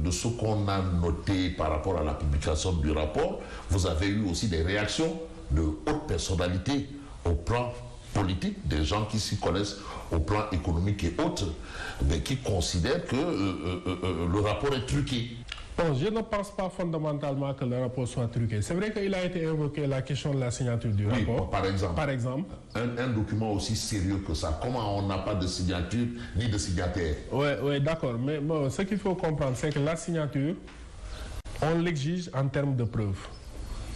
de ce qu'on a noté par rapport à la publication du rapport, vous avez eu aussi des réactions de hautes personnalités au plan politique, des gens qui s'y connaissent au plan économique et autres, mais qui considèrent que le rapport est truqué. Bon, je ne pense pas fondamentalement que le rapport soit truqué. C'est vrai qu'il a été évoqué la question de la signature du rapport. Par exemple. Par exemple. Un document aussi sérieux que ça, comment on n'a pas de signature ni de signataire? Oui, d'accord. Mais bon, ce qu'il faut comprendre, c'est que la signature, on l'exige en termes de preuves.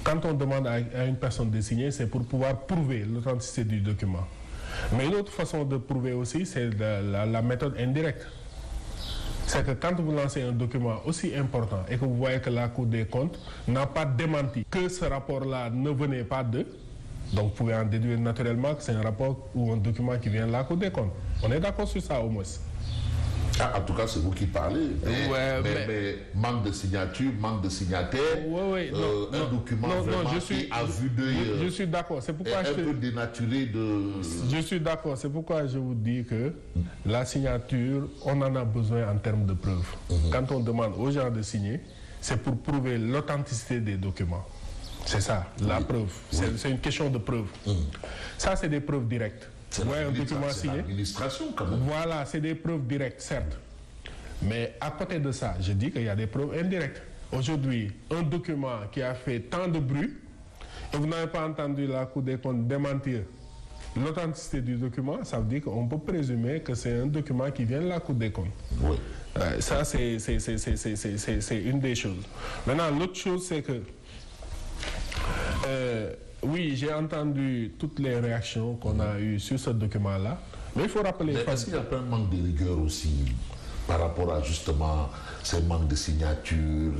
Quand on demande à une personne de signer, c'est pour pouvoir prouver l'authenticité du document. Mais une autre façon de prouver aussi, c'est la méthode indirecte. C'est que quand vous lancez un document aussi important et que vous voyez que la Cour des comptes n'a pas démenti que ce rapport-là ne venait pas d'eux, donc vous pouvez en déduire naturellement que c'est un rapport ou un document qui vient de la Cour des comptes. On est d'accord sur ça au moins. Ah, en tout cas, c'est vous qui parlez. Mais manque de signature, manque de signataire, un document qui a vu d'œil. Je suis d'accord. C'est pourquoi un peu dénaturé de. Je suis d'accord. C'est pourquoi je vous dis que la signature, on en a besoin en termes de preuves. Quand on demande aux gens de signer, c'est pour prouver l'authenticité des documents. C'est ça, la preuve. C'est une question de preuve. Ça, c'est des preuves directes. C'est l'administration quand même. Voilà, c'est des preuves directes, certes. Mais à côté de ça, je dis qu'il y a des preuves indirectes. Aujourd'hui, un document qui a fait tant de bruit, et vous n'avez pas entendu la Cour des comptes démentir l'authenticité du document, ça veut dire qu'on peut présumer que c'est un document qui vient de la Cour des comptes. Oui. Ça, c'est une des choses. Maintenant, l'autre chose, c'est que... oui, j'ai entendu toutes les réactions qu'on a eues sur ce document-là, mais il faut rappeler... Mais est-ce qu'il n'y a pas un manque de rigueur aussi par rapport à justement ces manques de signatures,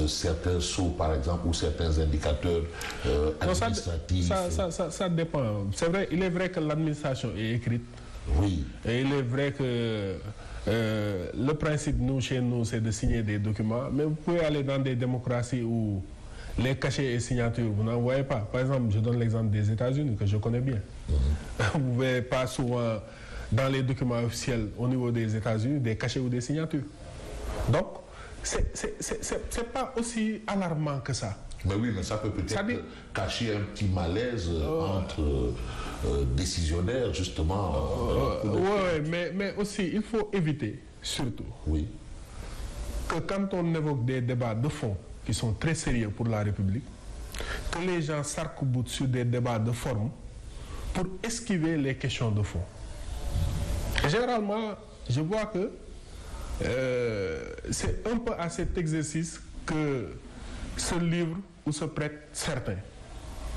certains sceaux par exemple, ou certains indicateurs administratifs? Ça dépend. C'est vrai, il est vrai que l'administration est écrite. Oui. Et il est vrai que le principe, chez nous, c'est de signer des documents, mais vous pouvez aller dans des démocraties où les cachets et signatures, vous n'en voyez pas. Par exemple, je donne l'exemple des États-Unis, que je connais bien. Vous ne voyez pas souvent dans les documents officiels au niveau des États-Unis des cachets ou des signatures. Donc, c'est pas aussi alarmant que ça. Mais oui, mais ça peut peut-être cacher un petit malaise entre décisionnaires, justement. Oui, mais aussi, il faut éviter, surtout, que quand on évoque des débats de fond, qui sont très sérieux pour la République, que les gens s'arc-boutent sur des débats de forme pour esquiver les questions de fond. Et généralement, je vois que c'est un peu à cet exercice que se livrent ou se prêtent certains.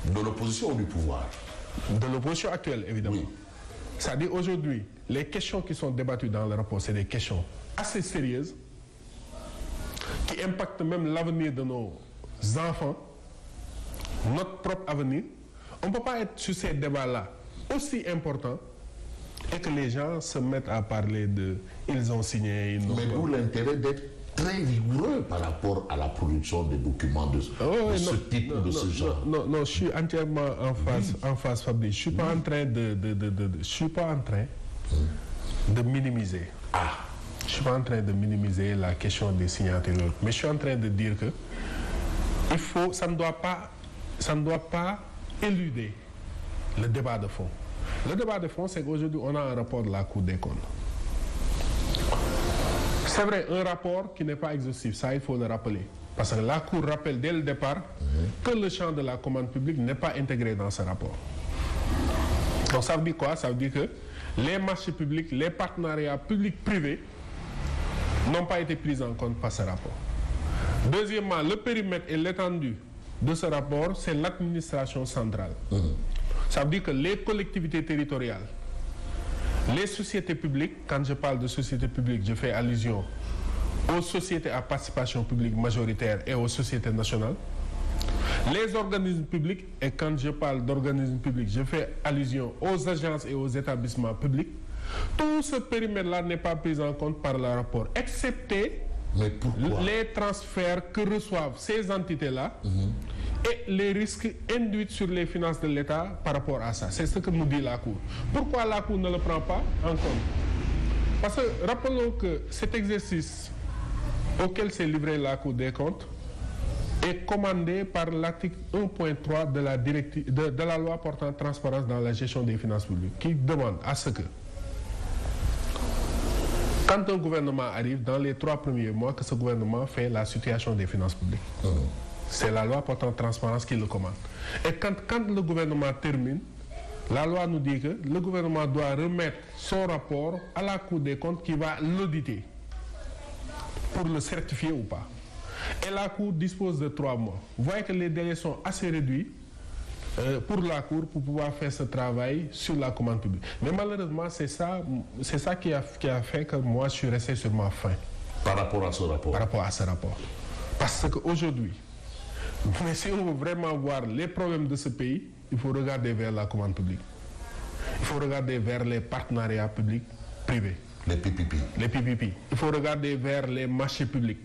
De l'opposition ou du pouvoir? De l'opposition actuelle, évidemment. Oui. C'est-à-dire aujourd'hui, les questions qui sont débattues dans le rapport, c'est des questions assez sérieuses, qui impactent même l'avenir de nos enfants, notre propre avenir. On ne peut pas être sur ces débats-là aussi importants et que les gens se mettent à parler de « ils ont signé ». Mais d'où l'intérêt d'être très rigoureux par rapport à la production des documents de ce type ou de ce genre. Non, je suis entièrement en face, Fabrice. Je suis pas en train je suis pas en train de minimiser. Je ne suis pas en train de minimiser la question des signatures, mais je suis en train de dire que ça ne doit pas éluder le débat de fond. Le débat de fond, c'est qu'aujourd'hui, on a un rapport de la Cour des comptes. C'est vrai, un rapport qui n'est pas exhaustif, ça il faut le rappeler. Parce que la Cour rappelle dès le départ que le champ de la commande publique n'est pas intégré dans ce rapport. Donc ça veut dire quoi? Ça veut dire que les marchés publics, les partenariats publics-privés n'ont pas été pris en compte par ce rapport. Deuxièmement, le périmètre et l'étendue de ce rapport, c'est l'administration centrale. Ça veut dire que les collectivités territoriales, les sociétés publiques, quand je parle de sociétés publiques, je fais allusion aux sociétés à participation publique majoritaire et aux sociétés nationales, les organismes publics, et quand je parle d'organismes publics, je fais allusion aux agences et aux établissements publics. Tout ce périmètre-là n'est pas pris en compte par le rapport, excepté les transferts que reçoivent ces entités-là et les risques induits sur les finances de l'État par rapport à ça. C'est ce que nous dit la Cour. Pourquoi la Cour ne le prend pas en compte? Parce que rappelons que cet exercice auquel s'est livrée la Cour des comptes est commandé par l'article 1.3 de la directive de la loi portant transparence dans la gestion des finances publiques, qui demande à ce que, quand un gouvernement arrive, dans les 3 premiers mois, que ce gouvernement fait la situation des finances publiques. C'est la loi portant transparence qui le commande. Et quand le gouvernement termine, la loi nous dit que le gouvernement doit remettre son rapport à la Cour des comptes qui va l'auditer pour le certifier ou pas. Et la Cour dispose de 3 mois. Vous voyez que les délais sont assez réduits pour la Cour pour pouvoir faire ce travail sur la commande publique. Mais malheureusement, c'est ça qui a fait que moi, je suis resté sur ma faim. Par rapport à ce rapport. Par rapport à ce rapport. Parce qu'aujourd'hui, mais si on veut vraiment voir les problèmes de ce pays, il faut regarder vers la commande publique. Il faut regarder vers les partenariats publics-privés. Les PPP. Les PPP. Il faut regarder vers les marchés publics.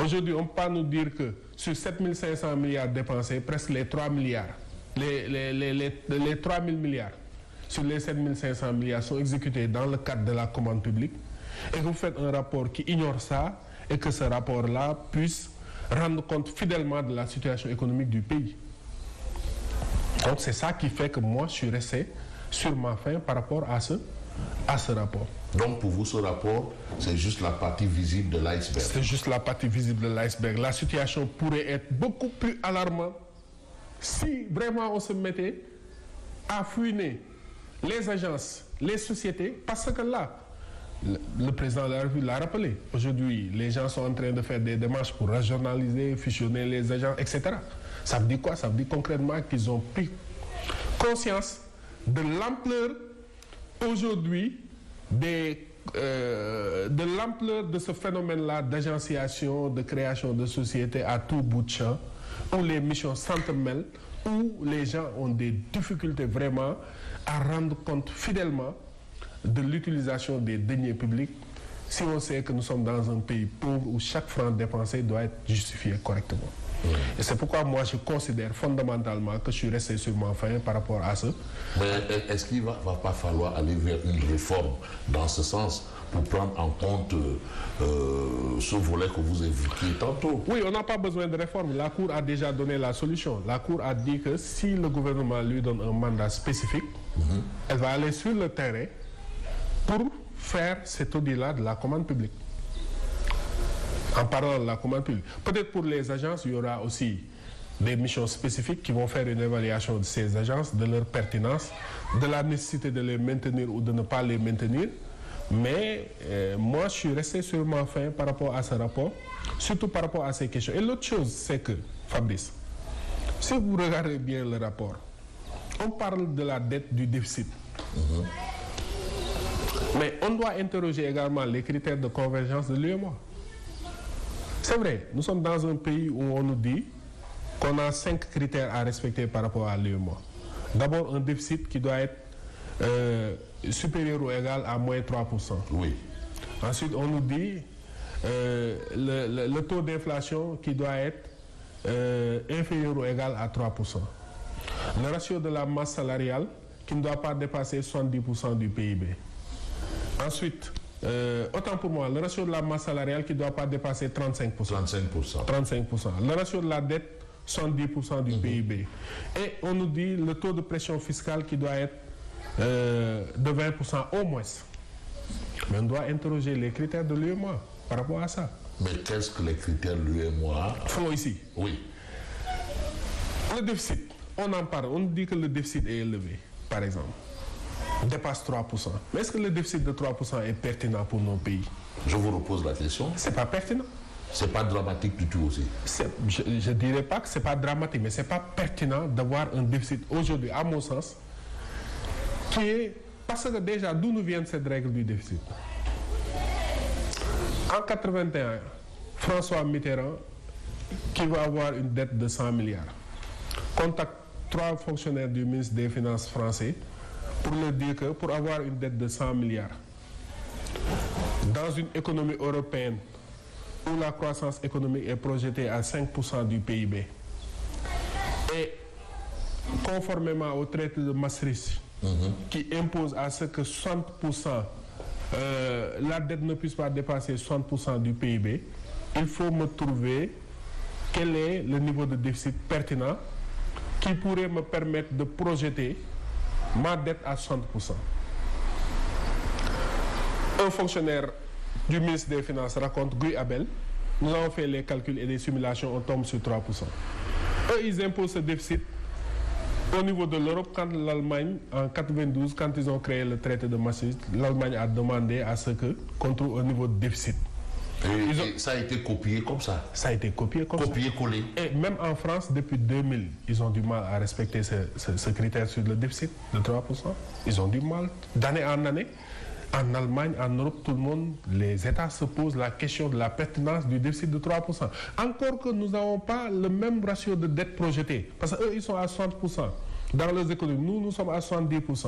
Aujourd'hui, on peut nous dire que sur 7 500 milliards dépensés, presque les 3 milliards, les 3 000 milliards sur les 7 500 milliards sont exécutés dans le cadre de la commande publique, et que vous faites un rapport qui ignore ça, et que ce rapport-là puisse rendre compte fidèlement de la situation économique du pays. Donc c'est ça qui fait que moi je suis resté sur ma faim par rapport à ce rapport. Donc pour vous, ce rapport, c'est juste la partie visible de l'iceberg. C'est juste la partie visible de l'iceberg. La situation pourrait être beaucoup plus alarmante si vraiment on se mettait à fouiner les agences, les sociétés, parce que là, le président de la République l'a rappelé. Aujourd'hui, les gens sont en train de faire des démarches pour rationaliser, fusionner les agences, etc. Ça veut dire quoi? Ça veut dire concrètement qu'ils ont pris conscience de l'ampleur aujourd'hui de l'ampleur de ce phénomène-là d'agenciation, de création de sociétés à tout bout de champ, où les missions s'entremêlent, où les gens ont des difficultés vraiment à rendre compte fidèlement de l'utilisation des deniers publics, si on sait que nous sommes dans un pays pauvre où chaque franc dépensé doit être justifié correctement. Et c'est pourquoi moi je considère fondamentalement que je suis resté sur ma faim par rapport à ça. Mais est-ce qu'il va pas falloir aller vers une réforme dans ce sens pour prendre en compte ce volet que vous évoquiez tantôt? Oui, on n'a pas besoin de réforme. La Cour a déjà donné la solution. La Cour a dit que si le gouvernement lui donne un mandat spécifique, elle va aller sur le terrain pour faire cet audit-là de la commande publique. En parlant de la commande publique. Peut-être pour les agences, il y aura aussi des missions spécifiques qui vont faire une évaluation de ces agences, de leur pertinence, de la nécessité de les maintenir ou de ne pas les maintenir. Mais moi, je suis resté sur ma faim par rapport à ce rapport, surtout par rapport à ces questions. Et l'autre chose, c'est que, Fabrice, si vous regardez bien le rapport, on parle de la dette, du déficit. Mais on doit interroger également les critères de convergence de l'UEMOA. C'est vrai, nous sommes dans un pays où on nous dit qu'on a 5 critères à respecter par rapport à l'UEMOA. D'abord, un déficit qui doit être supérieur ou égal à moins 3%. Oui. Ensuite, on nous dit le taux d'inflation qui doit être inférieur ou égal à 3%. Le ratio de la masse salariale qui ne doit pas dépasser 70% du PIB. Ensuite, autant pour moi, le ratio de la masse salariale qui ne doit pas dépasser 35%. 35%. Le ratio de la dette, 70% du PIB. Et on nous dit le taux de pression fiscale qui doit être de 20% au moins. Mais on doit interroger les critères de l'UEMOA par rapport à ça. Mais qu'est-ce que les critères de l'UEMOA font ici? Oui. Le déficit, on en parle. On dit que le déficit est élevé, par exemple. Dépasse 3%. Mais est-ce que le déficit de 3% est pertinent pour nos pays? Je vous repose la question. C'est pas pertinent. C'est pas dramatique du tout aussi. Je ne dirais pas que c'est pas dramatique, mais c'est pas pertinent d'avoir un déficit aujourd'hui, à mon sens, qui est... Parce que déjà, d'où nous viennent cette règle du déficit? En 81, François Mitterrand, qui va avoir une dette de 100 milliards, contacte 3 fonctionnaires du ministre des Finances français pour leur dire que pour avoir une dette de 100 milliards, dans une économie européenne où la croissance économique est projetée à 5% du PIB, et conformément au traité de Maastricht, qui impose à ce que 60%, la dette ne puisse pas dépasser 60% du PIB, il faut me trouver quel est le niveau de déficit pertinent qui pourrait me permettre de projeter ma dette à 60%. Un fonctionnaire du ministre des Finances raconte, Guy Abel, nous avons fait les calculs et les simulations, on tombe sur 3%. Eux, ils imposent ce déficit au niveau de l'Europe. Quand l'Allemagne, en 92, quand ils ont créé le traité de Maastricht, l'Allemagne a demandé à ce qu'on trouve un niveau de déficit. Et ça a été copié comme ça. Ça a été copié comme ça. Copié-collé. Et même en France, depuis 2000, ils ont du mal à respecter ce critère sur le déficit de 3%. Ils ont du mal d'année en année. En Allemagne, en Europe, tout le monde, les États se posent la question de la pertinence du déficit de 3%. Encore que nous n'avons pas le même ratio de dette projetée. Parce qu'eux, ils sont à 60%. Dans leurs économies, nous sommes à 70%.